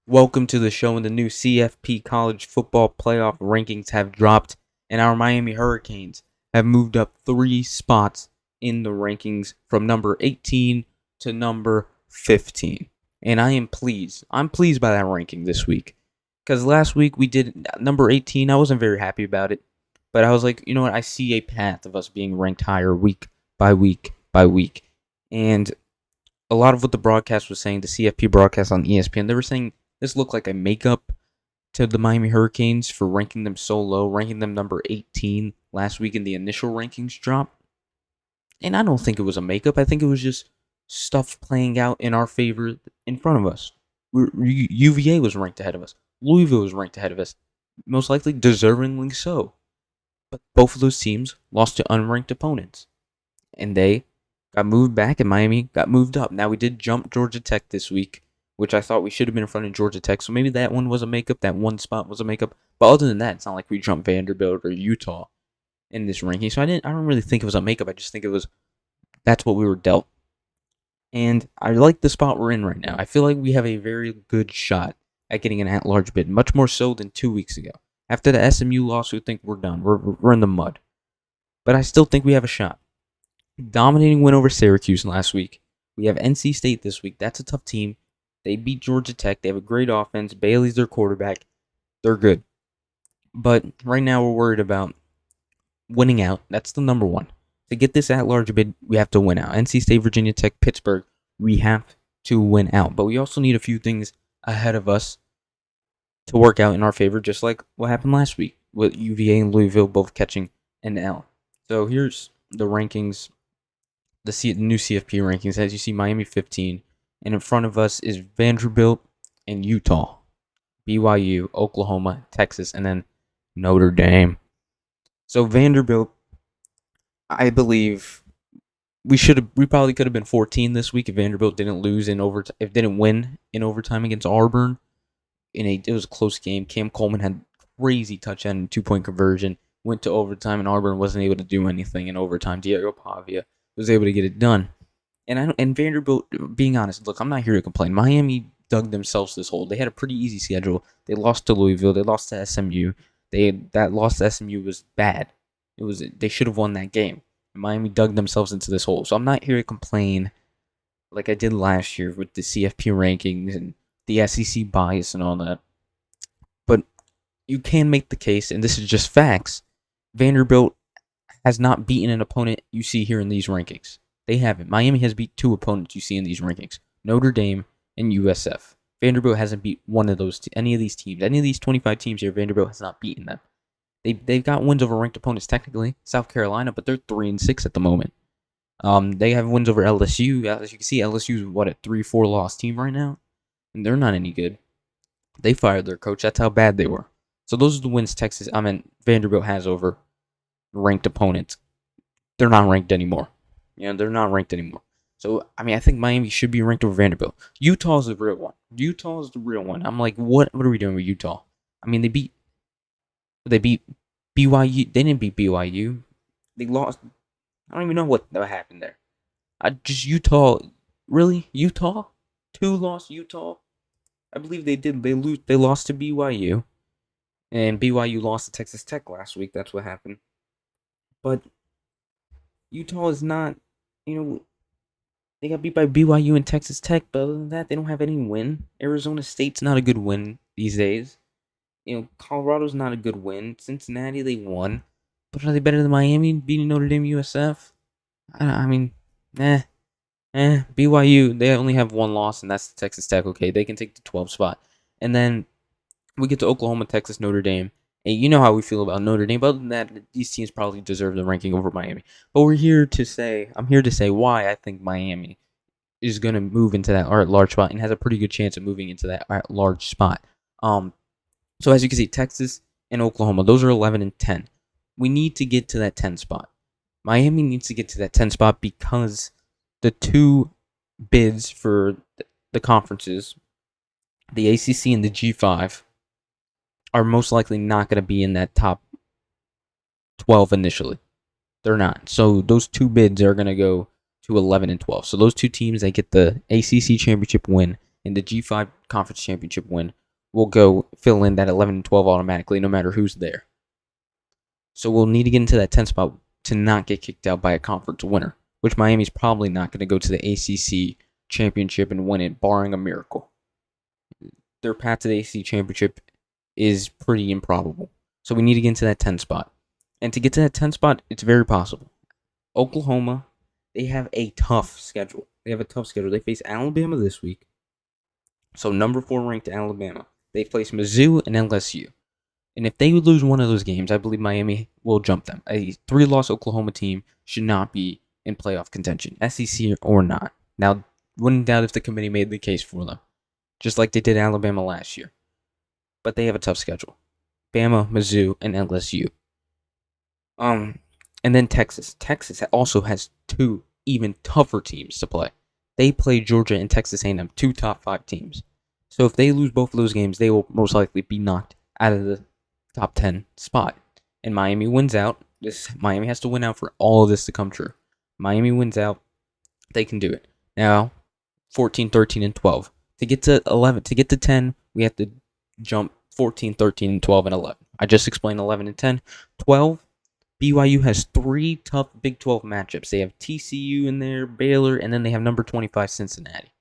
Welcome to the show, and the new CFP college football playoff rankings have dropped, and our Miami Hurricanes have moved up 3 spots in the rankings from number 18 to number 15. And I am pleased. I'm pleased by that ranking this week. Because last week we did number 18. I wasn't very happy about it. But I was like, you know what? I see a path of us being ranked higher week by week by week. And a lot of what the broadcast was saying, the CFP broadcast on ESPN, they were saying this looked like a makeup to the Miami Hurricanes for ranking them so low, ranking them number 18 last week in the initial rankings drop. And I don't think it was a makeup. I think it was just stuff playing out in our favor in front of us. UVA was ranked ahead of us. Louisville was ranked ahead of us. Most likely deservingly so. But both of those teams lost to unranked opponents. And they got moved back, and Miami got moved up. Now, we did jump Georgia Tech this week, which I thought we should have been in front of Georgia Tech. So maybe that one was a makeup. That one spot was a makeup. But other than that, it's not like we jumped Vanderbilt or Utah in this ranking. So I don't really think it was a makeup. I just think that's what we were dealt. And I like the spot we're in right now. I feel like we have a very good shot at getting an at-large bid, much more so than 2 weeks ago. After the SMU loss, we think we're done. We're in the mud. But I still think we have a shot. Dominating win over Syracuse last week. We have NC State this week. That's a tough team. They beat Georgia Tech. They have a great offense. Bailey's their quarterback. They're good. But right now we're worried about winning out. That's the number one. To get this at-large bid, we have to win out. NC State, Virginia Tech, Pittsburgh, we have to win out. But we also need a few things ahead of us to work out in our favor, just like what happened last week with UVA and Louisville both catching an L. So here's the rankings, the new CFP rankings. As you see, Miami 15. And in front of us is Vanderbilt and Utah, BYU, Oklahoma, Texas, and then Notre Dame. So Vanderbilt, I believe we probably could have been 14 this week if Vanderbilt didn't win in overtime against Auburn. It was a close game. Cam Coleman had crazy touchdown and 2-point conversion. Went to overtime, and Auburn wasn't able to do anything in overtime. Diego Pavia was able to get it done. And Vanderbilt, being honest, look, I'm not here to complain. Miami dug themselves this hole. They had a pretty easy schedule. They lost to Louisville. They lost to SMU. That loss to SMU was bad. They should have won that game. Miami dug themselves into this hole. So I'm not here to complain like I did last year with the CFP rankings and the SEC bias and all that. But you can make the case, and this is just facts, Vanderbilt has not beaten an opponent you see here in these rankings. They haven't. Miami has beat 2 opponents you see in these rankings, Notre Dame and USF. Vanderbilt hasn't beat any of these teams. Any of these 25 teams here, Vanderbilt has not beaten them. They've got wins over ranked opponents technically, South Carolina, but they're 3-6 at the moment. They have wins over LSU. As you can see, LSU's a 3-4 loss team right now, and they're not any good. They fired their coach. That's how bad they were. So those are the wins Vanderbilt has over ranked opponents. They're not ranked anymore. They're not ranked anymore. So, I think Miami should be ranked over Vanderbilt. Utah's the real one. I'm like, what are we doing with Utah? They beat BYU. They didn't beat BYU. They lost. I don't even know what happened there. Utah. Really? Utah? 2 lost Utah? I believe they did. They lost to BYU. And BYU lost to Texas Tech last week. That's what happened. But Utah is not, they got beat by BYU and Texas Tech, but other than that, they don't have any win. Arizona State's not a good win these days. Colorado's not a good win. Cincinnati, they won. But are they better than Miami beating Notre Dame USF? BYU, they only have 1 loss, and that's Texas Tech. Okay, they can take the 12th spot. And then we get to Oklahoma, Texas, Notre Dame. And you know how we feel about Notre Dame. But other than that, these teams probably deserve the ranking over Miami. But I'm here to say why I think Miami is going to move into that large spot and has a pretty good chance of moving into that large spot. So as you can see, Texas and Oklahoma, those are 11 and 10. We need to get to that 10 spot. Miami needs to get to that 10 spot because the 2 bids for the conferences, the ACC and the G5, are most likely not going to be in that top 12 initially. They're not. So those 2 bids are going to go to 11 and 12. So those 2 teams, they get the ACC championship win in the G5 Conference Championship win will go fill in that 11 and 12 automatically, no matter who's there. So we'll need to get into that 10 spot to not get kicked out by a conference winner, which Miami's probably not going to go to the ACC Championship and win it, barring a miracle. Their path to the ACC Championship is pretty improbable. So we need to get into that 10 spot. And to get to that 10 spot, it's very possible. Oklahoma, they have a tough schedule. They face Alabama this week. So number 4 ranked Alabama. They face Mizzou and LSU. And if they lose one of those games, I believe Miami will jump them. A 3-loss Oklahoma team should not be in playoff contention, SEC or not. Now, wouldn't doubt if the committee made the case for them, just like they did Alabama last year. But they have a tough schedule. Bama, Mizzou, and LSU. And then Texas. Texas also has 2 even tougher teams to play. They play Georgia and Texas A&M, 2 top 5 teams. So if they lose both of those games, they will most likely be knocked out of the top 10 spot. And Miami wins out. Miami has to win out for all of this to come true. Miami wins out. They can do it. Now, 14, 13, and 12. To get to 11, to get to 10, we have to jump 14, 13, and 12, and 11. I just explained 11 and 10. 12, BYU has 3 tough Big 12 matchups. They have TCU in there, Baylor, and then they have number 25, Cincinnati.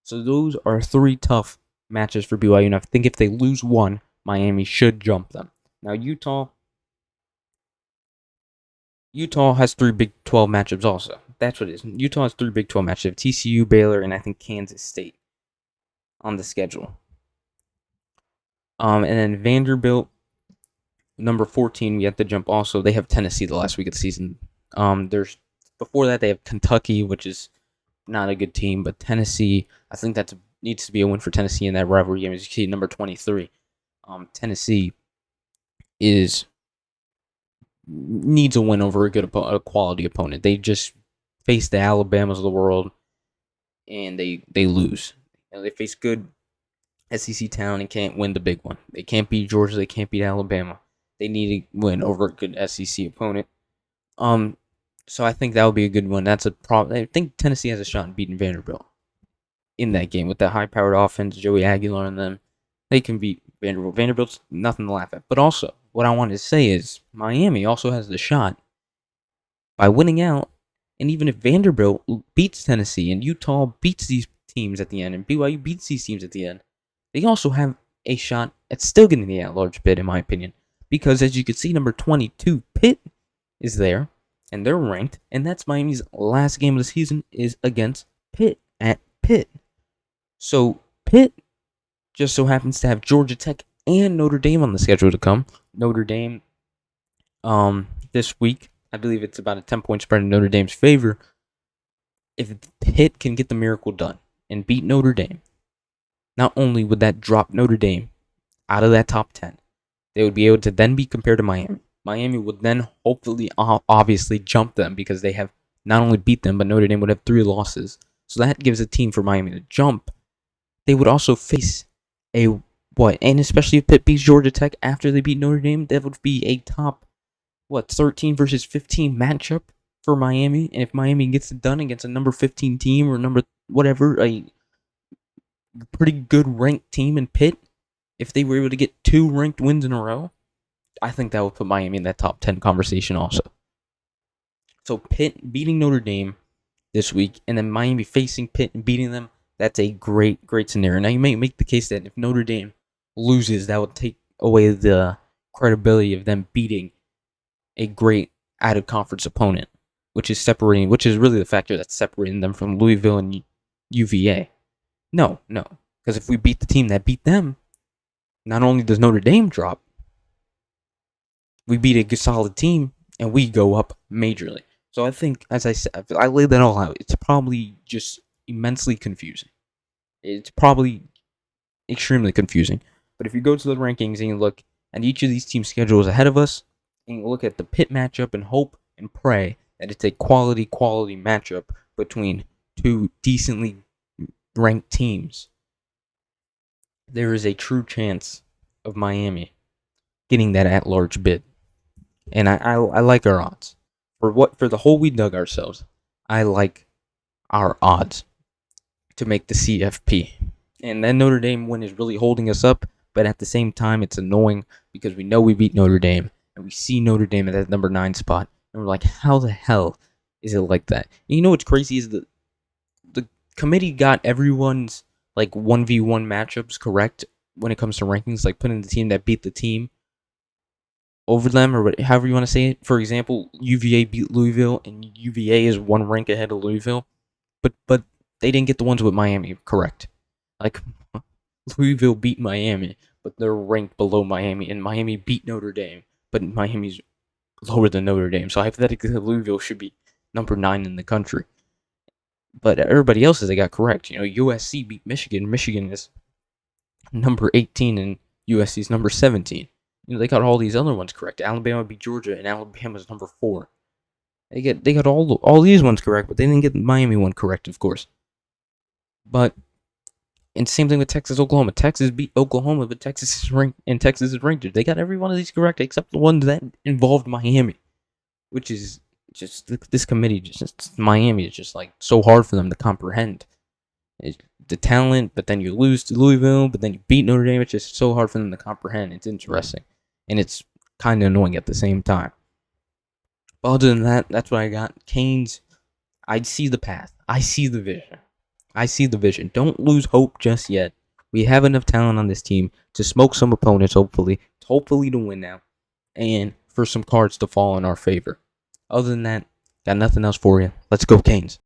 So those are 3 tough matches for BYU. And I think if they lose one, Miami should jump them. Now, Utah has 3 Big 12 matchups also. That's what it is. Utah has 3 Big 12 matchups. TCU, Baylor, and I think Kansas State on the schedule. And then Vanderbilt, number 14, we have to jump also. They have Tennessee the last week of the season. Before that, they have Kentucky, which is not a good team. But Tennessee, I think that needs to be a win for Tennessee in that rivalry game. As you see, number 23. Tennessee needs a win over a quality opponent. They just face the Alabamas of the world, and they lose. They face good SEC town and can't win the big one. They can't beat Georgia. They can't beat Alabama. They need to win over a good SEC opponent. So I think that would be a good one. That's a problem. I think Tennessee has a shot in beating Vanderbilt in that game with that high-powered offense, Joey Aguilar and them. They can beat Vanderbilt. Vanderbilt's nothing to laugh at. But also, what I wanted to say is Miami also has the shot by winning out. And even if Vanderbilt beats Tennessee and Utah beats these teams at the end and BYU beats these teams at the end, they also have a shot at still getting the at-large bid, in my opinion. Because as you can see, number 22, Pitt, is there. And they're ranked. And that's Miami's last game of the season is against Pitt at Pitt. So Pitt just so happens to have Georgia Tech and Notre Dame on the schedule to come. Notre Dame this week, I believe it's about a 10-point spread in Notre Dame's favor. If Pitt can get the miracle done and beat Notre Dame, not only would that drop Notre Dame out of that top 10, they would be able to then be compared to Miami. Miami would then hopefully obviously jump them because they have not only beat them, but Notre Dame would have 3 losses. So that gives a team for Miami to jump. They would also face and especially if Pitt beats Georgia Tech after they beat Notre Dame, that would be a top, 13 versus 15 matchup for Miami. And if Miami gets it done against a number 15 team or a pretty good ranked team in Pitt, if they were able to get 2 ranked wins in a row, I think that would put Miami in that top 10 conversation also. So Pitt beating Notre Dame this week, and then Miami facing Pitt and beating them, that's a great, great scenario. Now, you may make the case that if Notre Dame loses, that would take away the credibility of them beating a great out-of-conference opponent, which is really the factor that's separating them from Louisville and UVA. No. Because if we beat the team that beat them, not only does Notre Dame drop, we beat a good solid team, and we go up majorly. So I think, as I said, I laid that all out. It's probably just immensely confusing. It's probably extremely confusing. But if you go to the rankings and you look at each of these teams' schedules ahead of us, and you look at the Pitt matchup and hope and pray that it's a quality matchup between 2 decently ranked teams, there is a true chance of Miami getting that at-large bid. And I like our odds. For the hole we dug ourselves, I like our odds to make the CFP. And that Notre Dame win is really holding us up, but at the same time, it's annoying because we know we beat Notre Dame, and we see Notre Dame at that number 9 spot, and we're like, how the hell is it like that? And you know what's crazy is the committee got everyone's like 1v1 matchups correct when it comes to rankings, like putting the team that beat the team over them, or however you want to say it. For example, UVA beat Louisville, and UVA is one rank ahead of Louisville, but they didn't get the ones with Miami correct. Like, Louisville beat Miami, but they're ranked below Miami, and Miami beat Notre Dame, but Miami's lower than Notre Dame. So hypothetically, Louisville should be number 9 in the country. But everybody else they got correct. USC beat Michigan. Michigan is number 18, and USC is number 17. They got all these other ones correct. Alabama beat Georgia, and Alabama's number 4. They got all these ones correct, but they didn't get the Miami one correct, of course. But and same thing with Texas, Oklahoma. Texas beat Oklahoma, but Texas is ranked, and Texas is ranked. They got every one of these correct except the ones that involved Miami, which is just this committee. Just Miami is just like so hard for them to comprehend. It's the talent, but then you lose to Louisville, but then you beat Notre Dame. It's just so hard for them to comprehend. It's interesting, and it's kind of annoying at the same time. But other than that, that's what I got. Canes, I see the path. I see the vision. Don't lose hope just yet. We have enough talent on this team to smoke some opponents, hopefully to win now, and for some cards to fall in our favor. Other than that, got nothing else for you. Let's go, Canes.